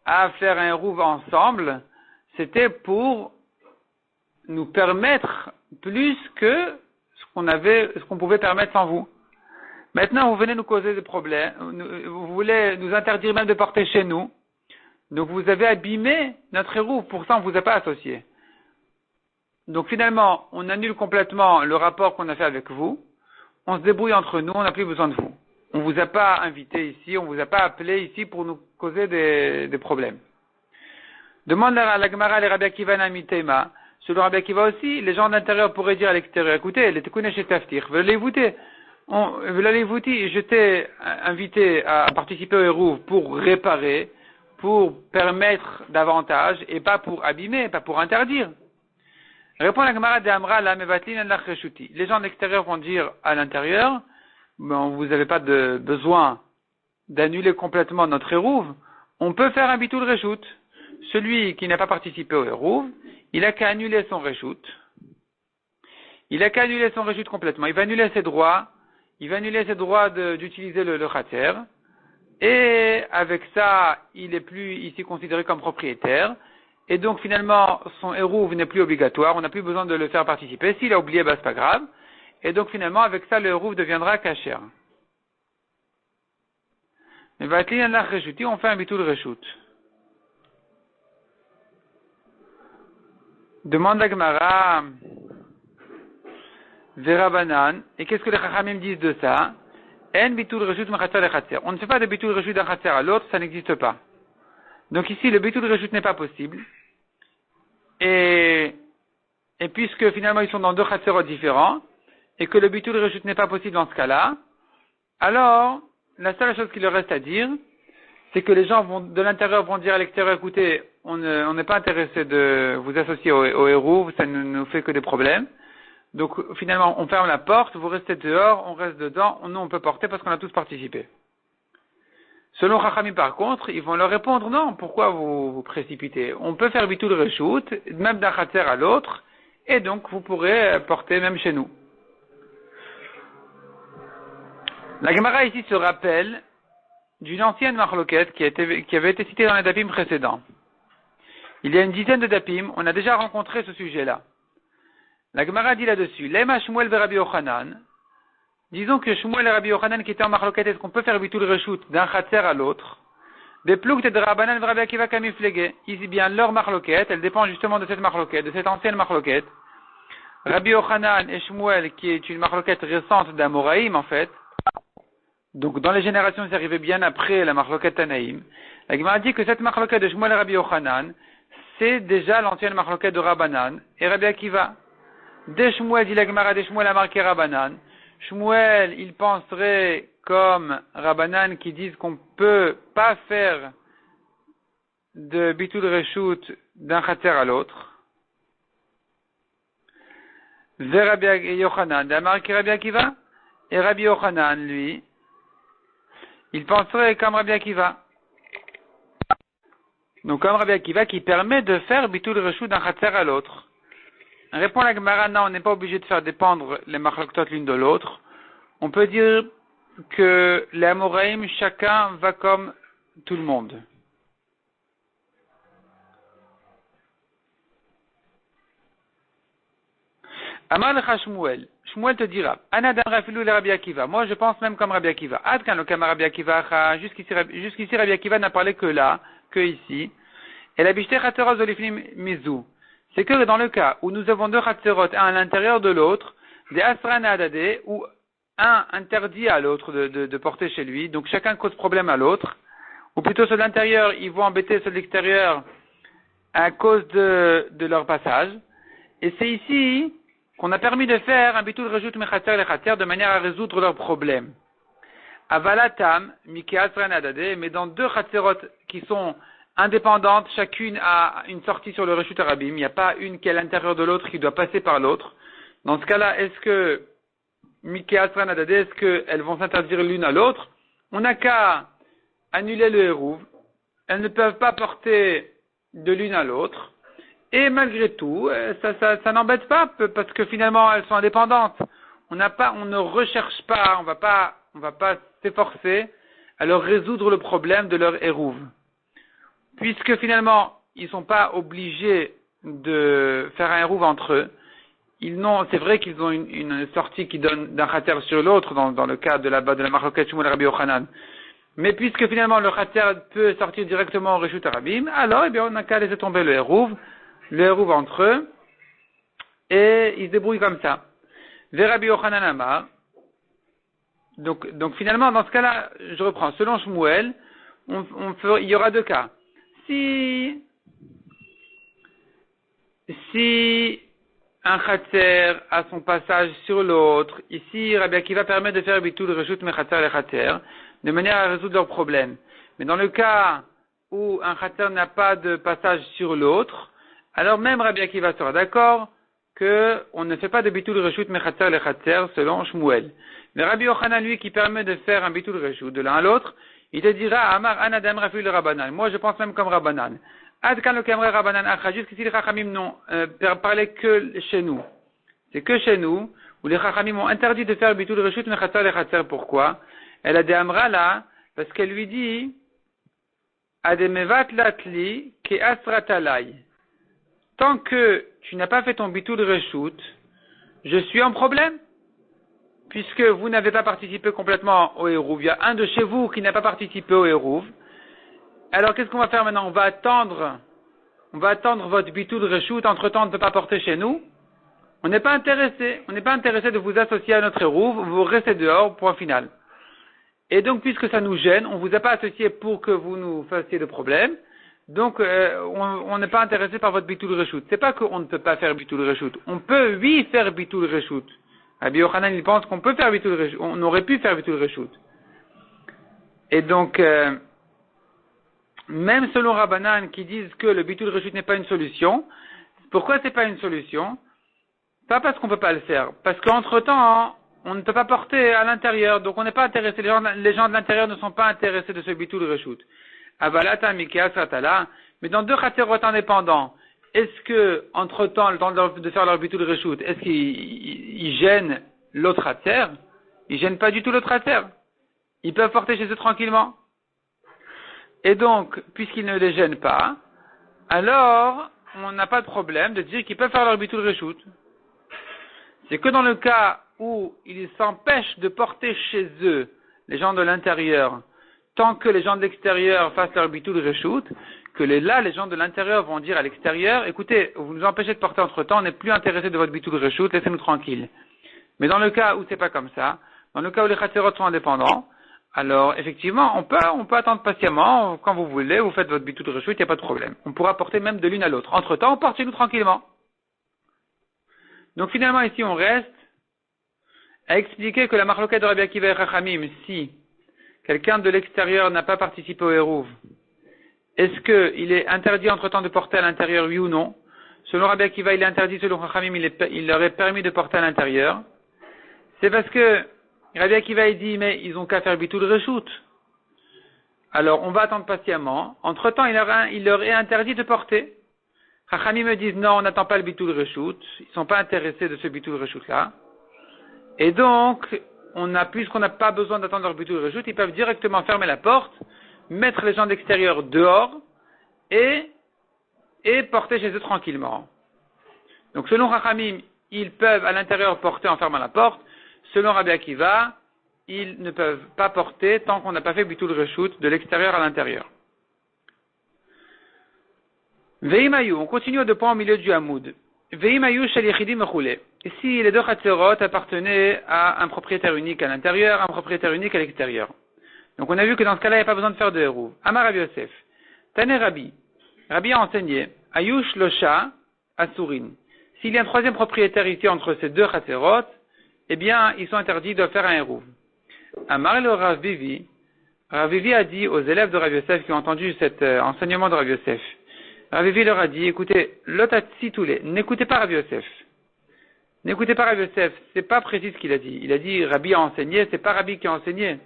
à faire un hérouv ensemble, c'était pour nous permettre plus que ce qu'on pouvait permettre sans vous. Maintenant, vous venez nous causer des problèmes, vous voulez nous interdire même de porter chez nous, donc vous avez abîmé notre hérouv, pour ça on ne vous a pas associé. Donc finalement, on annule complètement le rapport qu'on a fait avec vous, on se débrouille entre nous, on n'a plus besoin de vous. On ne vous a pas invité ici, on ne vous a pas appelé ici pour nous causer des problèmes. Demande à la Gemara, les Rabbi Akiva Nami Tema. Selon Rabbi Akiva aussi, les gens d'intérieur pourraient dire à l'extérieur, écoutez, les Tekouné chez Taftir, je t'ai invité à participer au hérouv pour réparer, pour permettre davantage, et pas pour abîmer, pas pour interdire. Répond la Gemara de Amra, la Mevatlin la Cheshuti. Les gens de l'extérieur vont dire à l'intérieur, bon, vous n'avez pas de besoin d'annuler complètement notre hérouv, on peut faire un bitul reshut. Celui qui n'a pas participé au hérouv, il a qu'à annuler son reshut. Il a qu'à annuler son reshut complètement. Il va annuler ses droits. Il va annuler ses droits d'utiliser le khater. Et avec ça, il est plus ici considéré comme propriétaire. Et donc finalement, son hérouv n'est plus obligatoire. On n'a plus besoin de le faire participer. S'il a oublié, c'est pas grave. Et donc finalement, avec ça, le hérouv deviendra kasher. Mais on fait un bitul reshut. Demande la Gemara, Verabanan, et qu'est-ce que les Chachamim disent de ça? En bitul reshut mechatzer lechatzer. On ne fait pas de bitul reshut d'un khatzer à l'autre, ça n'existe pas. Donc ici, le bitul reshut n'est pas possible. Et puisque finalement ils sont dans deux khatzerot différents, et que le bitul reshut n'est pas possible dans ce cas-là, alors, la seule chose qu'il leur reste à dire, c'est que les gens de l'intérieur vont dire à l'extérieur, écoutez, on n'est pas intéressé de vous associer au héros, ça ne nous fait que des problèmes. Donc, finalement, on ferme la porte, vous restez dehors, on reste dedans, nous on peut porter parce qu'on a tous participé. Selon Chachamim, par contre, ils vont leur répondre, non, pourquoi vous précipitez? On peut faire bitul reshut, même d'un khatser à l'autre, et donc vous pourrez porter même chez nous. La Gemara ici se rappelle d'une ancienne marloquette qui avait été citée dans les dapim précédents. Il y a une dizaine de dapim, on a déjà rencontré ce sujet-là. La Gemara dit là-dessus, Lema Shmuel ve Rabbi Yochanan. Disons que Shmuel et Rabbi Yochanan qui étaient en marloquette, est-ce qu'on peut faire bitul reshut d'un khatser à l'autre? Des plouk de Rabbanan ve Rabbi Akiva kamiflege. Ici bien leur marloquette, elle dépend justement de cette marloquette, de cette ancienne marloquette. Rabbi Yochanan et Shmuel, qui est une marloquette récente d'Amoraïm en fait. Donc, dans les générations, c'est arrivé bien après la marloquette Tanaïm. La Gemara dit que cette marloquette de Shmuel et Rabbi Yochanan, c'est déjà l'ancienne marloquette de Rabbanan et Rabbi Akiva. Des Shmuel, dit la Gemara, des Shmuel a marqué Rabbanan. Shmuel, il penserait comme Rabbanan qui disent qu'on peut pas faire de bitul reshut d'un khatser à l'autre. Vers Rabbi Yochanan, a marqué Rabbi Akiva. Et Rabbi Yochanan, lui, il penserait comme Rabbi Akiva. Donc comme Rabbi Akiva qui permet de faire bitul reshut d'un khatser à l'autre. Répond la Gemara, non, on n'est pas obligé de faire dépendre les marloktot l'une de l'autre. On peut dire que les Amoraïm, chacun va comme tout le monde. Amar lecha Shmuel. Shmuel te dira, Anadam Rafilu le Rabbi Akiva. Moi, je pense même comme Rabbi Akiva. Adkan le kama Rabbi Akiva. Jusqu'ici, Rabbi Akiva n'a parlé que là, que ici. Et la bishte chatzeros de l'ifnim mizu. C'est que dans le cas où nous avons deux chatzerot, un à l'intérieur de l'autre, des asran adade, où un interdit à l'autre de porter chez lui, donc chacun cause problème à l'autre, ou plutôt ceux de l'intérieur, ils vont embêter ceux de l'extérieur à cause de leur passage. Et c'est ici qu'on a permis de faire un bitul reshut mechatzer le chatzer de manière à résoudre leurs problèmes. Avalatam, miki asran adade, mais dans deux chatzerot qui sont indépendantes, chacune a une sortie sur le reshut arabim. Il n'y a pas une qui est à l'intérieur de l'autre qui doit passer par l'autre. Dans ce cas-là, est-ce que Miki Asran Adade, est-ce qu'elles vont s'interdire l'une à l'autre? On n'a qu'à annuler le hérouv. Elles ne peuvent pas porter de l'une à l'autre. Et malgré tout, ça n'embête pas parce que finalement elles sont indépendantes. On ne recherche pas, on va pas s'efforcer à leur résoudre le problème de leur hérouv. Puisque finalement, ils sont pas obligés de faire un hérouv entre eux. C'est vrai qu'ils ont une sortie qui donne d'un khatser sur l'autre, dans le cas de la marloquette Shmuel Rabbi Yochanan. Mais puisque finalement le khatser peut sortir directement au reshut arabim, alors, eh bien, on n'a qu'à laisser tomber le hérouv entre eux, et ils se débrouillent comme ça. Vers Rabbi Yochanan Amar. Donc finalement, dans ce cas-là, je reprends. Selon Shmuel, il y aura deux cas. Si un khatser a son passage sur l'autre, ici Rabbi Akiva permet de faire bitul reshut mechatzer le khatser, de manière à résoudre leurs problèmes. Mais dans le cas où un khatser n'a pas de passage sur l'autre, alors même Rabbi Akiva sera d'accord que on ne fait pas de bitul reshut mechatzer le khatser selon Shmuel. Mais Rabbi Yochanan, lui, qui permet de faire un bitul reshut de l'un à l'autre, il te dira, Amar anadam rafil le Rabbanan. Moi, je pense même comme Rabbanan. Adkan le kamre Rabbanan acha. Jusqu'ici, les Chachamim n'ont parlé que chez nous. C'est que chez nous, où les Chachamim ont interdit de faire bitul reshut mechatzer le khatser. Pourquoi? Elle a des Amra là, parce qu'elle lui dit, Ademevat latli ke asratalai. Tant que tu n'as pas fait ton bitul reshut, je suis en problème. Puisque vous n'avez pas participé complètement au hérouv, il y a un de chez vous qui n'a pas participé au hérouv. Alors qu'est-ce qu'on va faire maintenant? On va attendre votre bitul reshut, entre-temps on ne peut pas porter chez nous. On n'est pas intéressé de vous associer à notre hérouv, vous restez dehors, point final. Et donc puisque ça nous gêne, on vous a pas associé pour que vous nous fassiez de problème, donc on n'est pas intéressé par votre bitul reshut. C'est pas qu'on ne peut pas faire bitul reshut, on peut oui faire bitul reshut. Rabbi Yochanan, il pense qu'on peut faire bitul reshut, on aurait pu faire bitul reshut. Et donc, même selon Rabbanan qui disent que le bitul reshut n'est pas une solution, pourquoi c'est pas une solution? Pas parce qu'on peut pas le faire, parce qu'entre-temps, on ne peut pas porter à l'intérieur, donc on n'est pas intéressé, les gens de l'intérieur ne sont pas intéressés de ce bitul reshut. Avalata Mikeas Ratala, mais dans deux chaterot indépendants, est-ce que, entre-temps, le temps de faire leur bitul reshut, est-ce qu'ils gênent l'autre chater? Ils gênent pas du tout l'autre chater. Ils peuvent porter chez eux tranquillement. Et donc, puisqu'ils ne les gênent pas, alors, on n'a pas de problème de dire qu'ils peuvent faire leur bitul reshut. C'est que dans le cas où ils s'empêchent de porter chez eux, les gens de l'intérieur, tant que les gens de l'extérieur fassent leur bitul reshut, que là, les gens de l'intérieur vont dire à l'extérieur, écoutez, vous nous empêchez de porter entre temps, on n'est plus intéressés de votre bitul reshut, laissez-nous tranquilles. Mais dans le cas où c'est pas comme ça, dans le cas où les chaterot sont indépendants, alors effectivement, on peut attendre patiemment, quand vous voulez, vous faites votre bitul reshut, il n'y a pas de problème. On pourra porter même de l'une à l'autre. Entre temps, on porte chez nous tranquillement. Donc finalement, ici, on reste à expliquer que la marloquette de Rabbi Akiva et Chachamim, si quelqu'un de l'extérieur n'a pas participé au Hérouv, est-ce qu'il est interdit entre-temps de porter à l'intérieur, oui ou non? Selon Rabbi Akiva, il est interdit, selon Chachamim, il leur est permis de porter à l'intérieur. C'est parce que Rabbi Akiva, il dit, mais ils ont qu'à faire bitul reshut. Alors, on va attendre patiemment. Entre-temps, il leur est interdit de porter. Chachamim me disent, non, on n'attend pas le bitul reshut. Ils ne sont pas intéressés de ce bitul reshut-là. Et donc, puisqu'on n'a pas besoin d'attendre leur bitul reshut, ils peuvent directement fermer la porte, mettre les gens d'extérieur dehors et porter chez eux tranquillement. Donc, selon Chachamim, ils peuvent à l'intérieur porter en fermant la porte. Selon Rabbi Akiva, ils ne peuvent pas porter tant qu'on n'a pas fait bitul reshut de l'extérieur à l'intérieur. Veimayu, on continue au deux points au milieu du Hamoud. Veimayu shel yechidim mechule. Si les deux chatzerot appartenaient à un propriétaire unique à l'intérieur, un propriétaire unique à l'extérieur. Donc on a vu que dans ce cas-là, il n'y a pas besoin de faire de hérouv. Amar Rabbi Yosef. Tane Rabbi. Rabbi a enseigné. Ayush losha asurin. S'il y a un troisième propriétaire ici entre ces deux chatzerot, eh bien, ils sont interdits de faire un hérouv. Amar le Rav Vivi. Rav Vivi a dit aux élèves de Rabbi Yosef qui ont entendu cet enseignement de Rabbi Yosef. Rav Vivi leur a dit, écoutez, lotatsi toulé, n'écoutez pas Rabbi Yosef. N'écoutez pas Rabbi Yosef, c'est pas précis ce qu'il a dit. Il a dit, Rabbi a enseigné, c'est pas Rabbi qui a enseigné.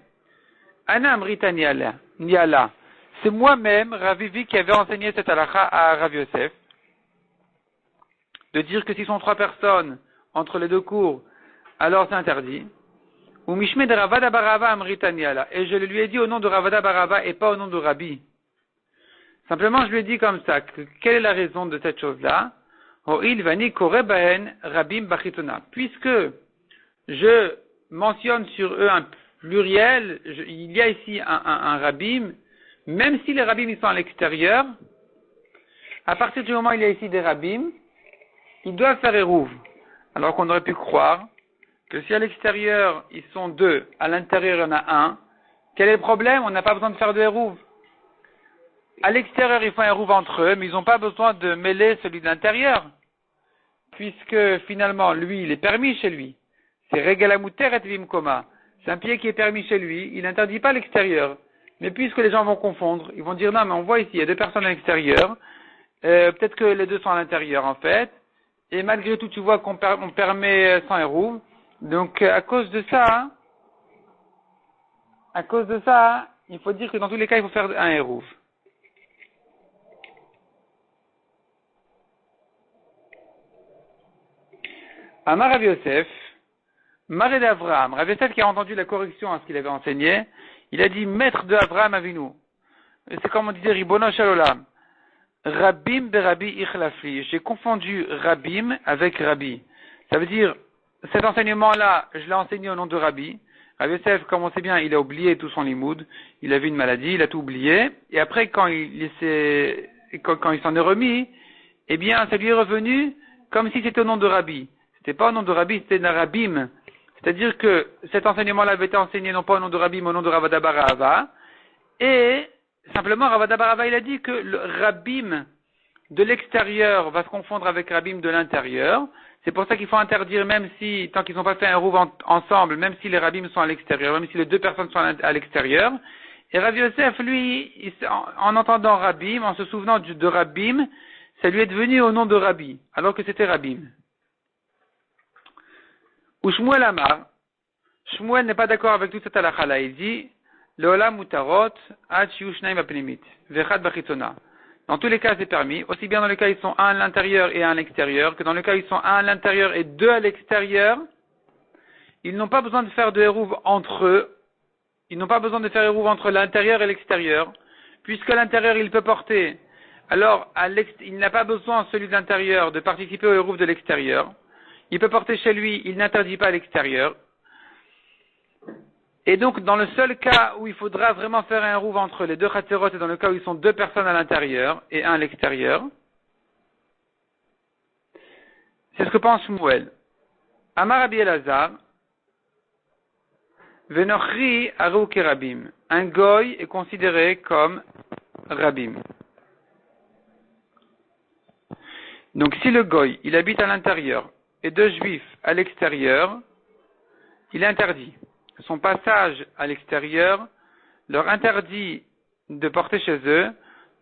Ana amrita niala. C'est moi-même, Rav Vivi, qui avait enseigné cette halakha à Rabbi Yosef. De dire que s'ils sont trois personnes entre les deux cours, alors c'est interdit. Ou mishme de Ravada Barava amrita niala. Et je lui ai dit au nom de Ravada Barava et pas au nom de Rabbi. Simplement, je lui ai dit comme ça, quelle est la raison de cette chose-là? Puisque je mentionne sur eux un pluriel, il y a ici un rabbim, même si les rabbim ils sont à l'extérieur, à partir du moment où il y a ici des rabbim, ils doivent faire hérouv. Alors qu'on aurait pu croire que si à l'extérieur ils sont deux, à l'intérieur il y en a un, quel est le problème? On n'a pas besoin de faire de hérouv. À l'extérieur, ils font un hérouv entre eux, mais ils n'ont pas besoin de mêler celui de l'intérieur. Puisque, finalement, lui, il est permis chez lui. C'est regalamuter et vimkoma. C'est un pied qui est permis chez lui, il n'interdit pas l'extérieur. Mais puisque les gens vont confondre, ils vont dire, non, mais on voit ici, il y a deux personnes à l'extérieur, peut-être que les deux sont à l'intérieur, en fait, et malgré tout, tu vois qu'on permet sans hérouv. Donc, à cause de ça, il faut dire que dans tous les cas, il faut faire un hérouv. Amar Rav Yosef, Maré d'Avraham, Rav Yosef qui a entendu la correction à ce qu'il avait enseigné, il a dit maître de Avraham Avinu. C'est comme on disait Ribono Shalolam. Rabbim Berabi Ichlafli. J'ai confondu Rabbim avec Rabbi. Ça veut dire, cet enseignement-là, je l'ai enseigné au nom de Rabbi. Rav Yosef, comme on sait bien, il a oublié tout son limoud. Il avait une maladie, il a tout oublié. Et après, quand il s'en est remis, eh bien, ça lui est revenu comme si c'était au nom de Rabbi. C'était pas au nom de Rabbi, c'était Narabim. C'est-à-dire que cet enseignement-là avait été enseigné non pas au nom de Rabbi, mais au nom de Ravada Barava. Et simplement, Ravada Barava, il a dit que le Rabbim de l'extérieur va se confondre avec Rabim de l'intérieur. C'est pour ça qu'il faut interdire, même si, tant qu'ils n'ont pas fait un rouv ensemble, même si les Rabim sont à l'extérieur, même si les deux personnes sont à l'extérieur. Et Rav Yosef, lui, en entendant Rabim, en se souvenant de Rabim, ça lui est devenu au nom de Rabbi, alors que c'était Rabim. Ou Shmuel Amar, Shmuel n'est pas d'accord avec toute cette halakha-là. Il dit, Leolam mutarot, ad shiushnaim apnimit, vechad bachitzona. Dans tous les cas, c'est permis, aussi bien dans le cas où ils sont un à l'intérieur et un à l'extérieur, que dans le cas où ils sont un à l'intérieur et deux à l'extérieur. Ils n'ont pas besoin de faire de hérouv entre eux. Ils n'ont pas besoin de faire hérouv entre l'intérieur et l'extérieur, puisque l'intérieur, il peut porter. Alors, il n'a pas besoin, celui de l'intérieur, de participer au hérouv de l'extérieur. Il peut porter chez lui, il n'interdit pas à l'extérieur. Et donc, dans le seul cas où il faudra vraiment faire un hérouv entre les deux chatzerot, c'est dans le cas où ils sont deux personnes à l'intérieur et un à l'extérieur. C'est ce que pense Shmuel. Amar Rabbi Elazar, Venochri arou kerabim. Un goy est considéré comme rabim. Donc, si le goy, il habite à l'intérieur et deux juifs à l'extérieur, il est interdit. Son passage à l'extérieur leur interdit de porter chez eux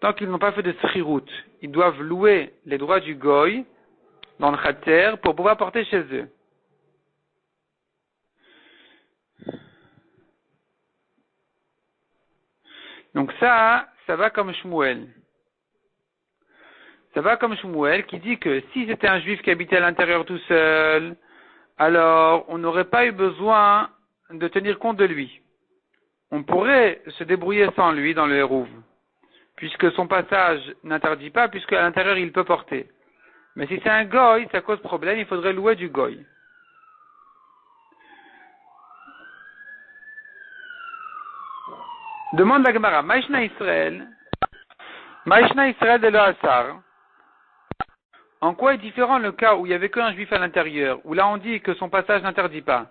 tant qu'ils n'ont pas fait de srirout. Ils doivent louer les droits du goy dans le khater pour pouvoir porter chez eux. Donc ça va comme Shmuel. Ça va comme Shmuel qui dit que si c'était un juif qui habitait à l'intérieur tout seul, alors on n'aurait pas eu besoin de tenir compte de lui. On pourrait se débrouiller sans lui dans le hérouv, puisque son passage n'interdit pas, puisque à l'intérieur il peut porter. Mais si c'est un goy, ça cause problème, il faudrait louer du goy. Demande la Gemara, Maïshna Israël de l'Ohasar. En quoi est différent le cas où il n'y avait qu'un juif à l'intérieur, où là on dit que son passage n'interdit pas?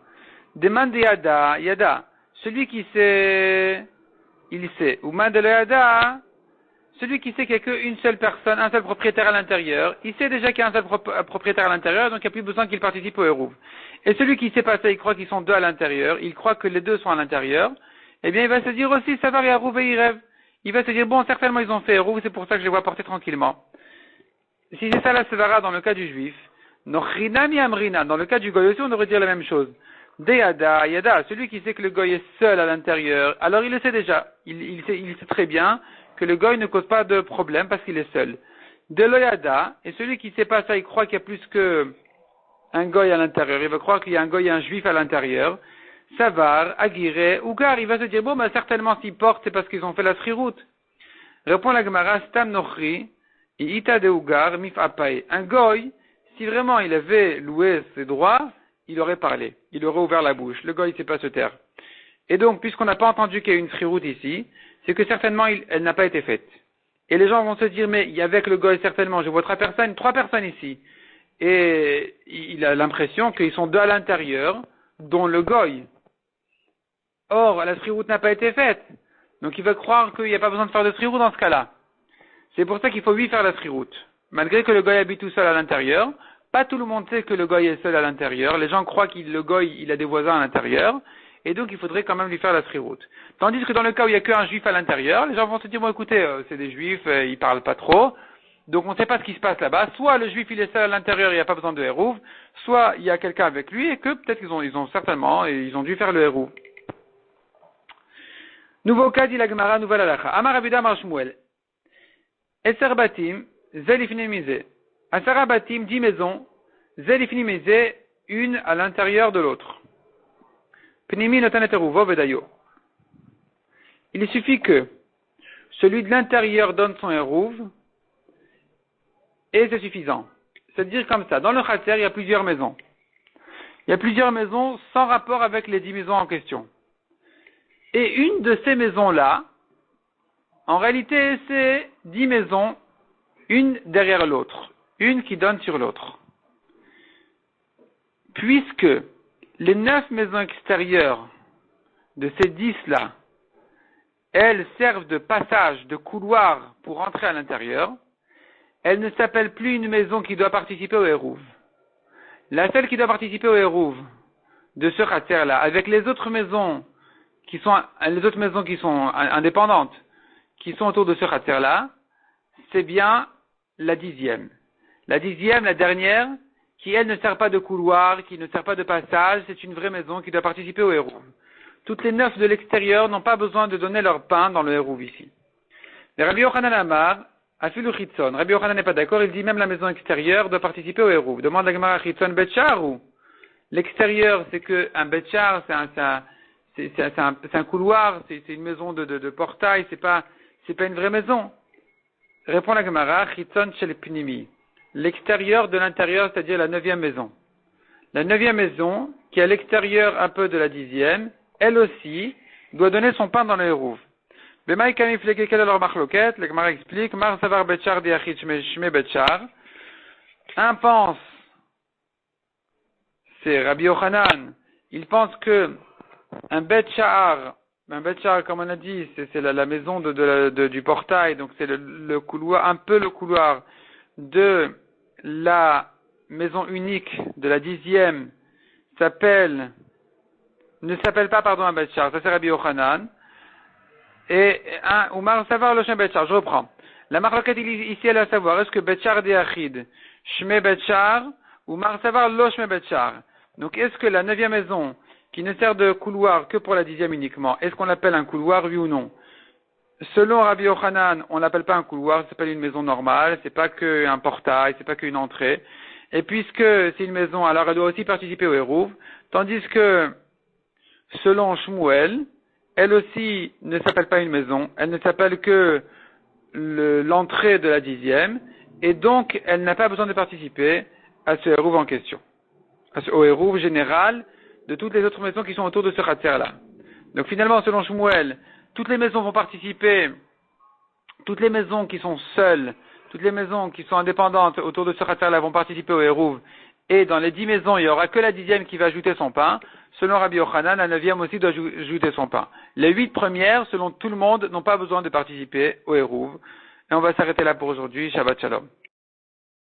Demande Yada, celui qui sait, il sait. Ou Mande Yada, celui qui sait qu'il n'y a qu'une seule personne, un seul propriétaire à l'intérieur, il sait déjà qu'il y a un seul propriétaire à l'intérieur, donc il n'y a plus besoin qu'il participe au hérouv. Et celui qui sait pas ça, il croit qu'ils sont deux à l'intérieur, il croit que les deux sont à l'intérieur, eh bien il va se dire aussi, ça va, hérouv et il rêve. Il va se dire, bon, certainement ils ont fait hérouv, c'est pour ça que je les vois porter tranquillement. Si c'est ça la sevara dans le cas du juif, Nochrina mi amrina, dans le cas du goy aussi, on devrait dire la même chose. Deyada, Yada, celui qui sait que le goy est seul à l'intérieur, alors il le sait déjà. Il sait très bien que le goy ne cause pas de problème parce qu'il est seul. De l'Oyada, et celui qui sait pas ça, il croit qu'il y a plus que un goy à l'intérieur. Il va croire qu'il y a un goy et un juif à l'intérieur. Savar, Agire, Ougar, il va se dire, bon, bah, certainement s'ils portent, c'est parce qu'ils ont fait la srirout. Répond la Gemara, Stam Nochri, et Ita de Ougar, Mif Apae. Un goy, si vraiment il avait loué ses droits, il aurait parlé. Il aurait ouvert la bouche. Le goy ne sait pas se taire. Et donc, puisqu'on n'a pas entendu qu'il y a une srirout ici, c'est que certainement elle n'a pas été faite. Et les gens vont se dire, mais il y avait avec le goy certainement, je vois trois personnes ici. Et il a l'impression qu'ils sont deux à l'intérieur, dont le goy. Or, la srirout n'a pas été faite. Donc il va croire qu'il n'y a pas besoin de faire de srirout dans ce cas-là. C'est pour ça qu'il faut lui faire la srirout. Malgré que le goy habite tout seul à l'intérieur, pas tout le monde sait que le goy est seul à l'intérieur. Les gens croient que le goy, il a des voisins à l'intérieur. Et donc il faudrait quand même lui faire la srirout. Tandis que dans le cas où il n'y a qu'un juif à l'intérieur, les gens vont se dire, bon écoutez, c'est des juifs, ils parlent pas trop. Donc on ne sait pas ce qui se passe là-bas. Soit le juif il est seul à l'intérieur, il n'y a pas besoin de hérouv. Soit il y a quelqu'un avec lui et que peut-être ils ont certainement, et ils ont dû faire le hérouv. Nouveau cas, dit la Gemara, nouvelle halakha. Amar Abida Amar Shmuel. Eser batim, zelifni mizé. Asara batim, 10 maisons, zelifni mizé, une à l'intérieur de l'autre. Pnimi notanet eruvo vedayo. Il suffit que celui de l'intérieur donne son hérouv, et c'est suffisant. C'est-à-dire comme ça, dans le khater, il y a plusieurs maisons. Il y a plusieurs maisons sans rapport avec les 10 maisons en question. Et une de ces maisons-là, en réalité, c'est 10 maisons, une derrière l'autre, une qui donne sur l'autre. Puisque les 9 maisons extérieures de ces 10-là, elles servent de passage, de couloir pour entrer à l'intérieur, elle ne s'appelle plus une maison qui doit participer au Hérouv. La seule qui doit participer au Hérouv de ce Khatser-là, avec les autres maisons qui sont indépendantes, qui sont autour de ce Khatser-là, c'est bien la 10e. La 10e, la dernière, qui elle ne sert pas de couloir, qui ne sert pas de passage, c'est une vraie maison qui doit participer au Hérouv. Toutes les 9 de l'extérieur n'ont pas besoin de donner leur pain dans le Hérouv ici. Mais Rabbi Yochanan Amar, Afilu Chitzon, Rabbi Yochanan n'est pas d'accord, il dit même la maison extérieure doit participer au Hérouv. Demande la Gemara Chitzon Betchar ou l'extérieur, c'est que un Betchar, c'est un couloir, c'est une maison de portail, c'est pas une vraie maison. Répond la Gemara Chitzon Shel Pnimi. L'extérieur de l'intérieur, c'est-à-dire la 9e maison. La 9e maison, qui est à l'extérieur un peu de la 10e, elle aussi, doit donner son pain dans le Hérouv. Bemaï kamif lekekel alors machloket, le Gemara explique, mar savar betchar diachit shme betchar. Un pense, c'est Rabbi Yochanan, il pense que un betchar, comme on a dit, c'est la maison du portail, donc c'est le couloir, un peu le couloir de la maison unique de la 10e, ne s'appelle pas un betchar, ça c'est Rabbi Yochanan. Et un Umar Savar Loshem Betchar, je reprends. La marloquette ici elle est à savoir, est-ce que Betchar de Achid, Shme Betchar, ou Umar Savar Loshme Betchar. Donc est-ce que la 9e maison, qui ne sert de couloir que pour la 10e uniquement, est-ce qu'on l'appelle un couloir, oui ou non? Selon Rabbi Yochanan, on l'appelle pas un couloir, ça s'appelle une maison normale, c'est pas qu'un portail, c'est pas qu'une entrée. Et puisque c'est une maison, alors elle doit aussi participer au Hérouv, tandis que, selon Shmuel, elle aussi ne s'appelle pas une maison, elle ne s'appelle que l'entrée de la 10e, et donc elle n'a pas besoin de participer à ce Hérouv en question, au Hérouv général de toutes les autres maisons qui sont autour de ce Khatser-là. Donc finalement, selon Shmuel, toutes les maisons vont participer, toutes les maisons qui sont seules, toutes les maisons qui sont indépendantes autour de ce Khatser-là vont participer au Hérouv, et dans les 10 maisons, il n'y aura que la 10e qui va ajouter son pain. Selon Rabbi Yochanan, la 9e aussi doit ajouter son pain. Les 8 premières, selon tout le monde, n'ont pas besoin de participer au Hérouv. Et on va s'arrêter là pour aujourd'hui. Shabbat Shalom.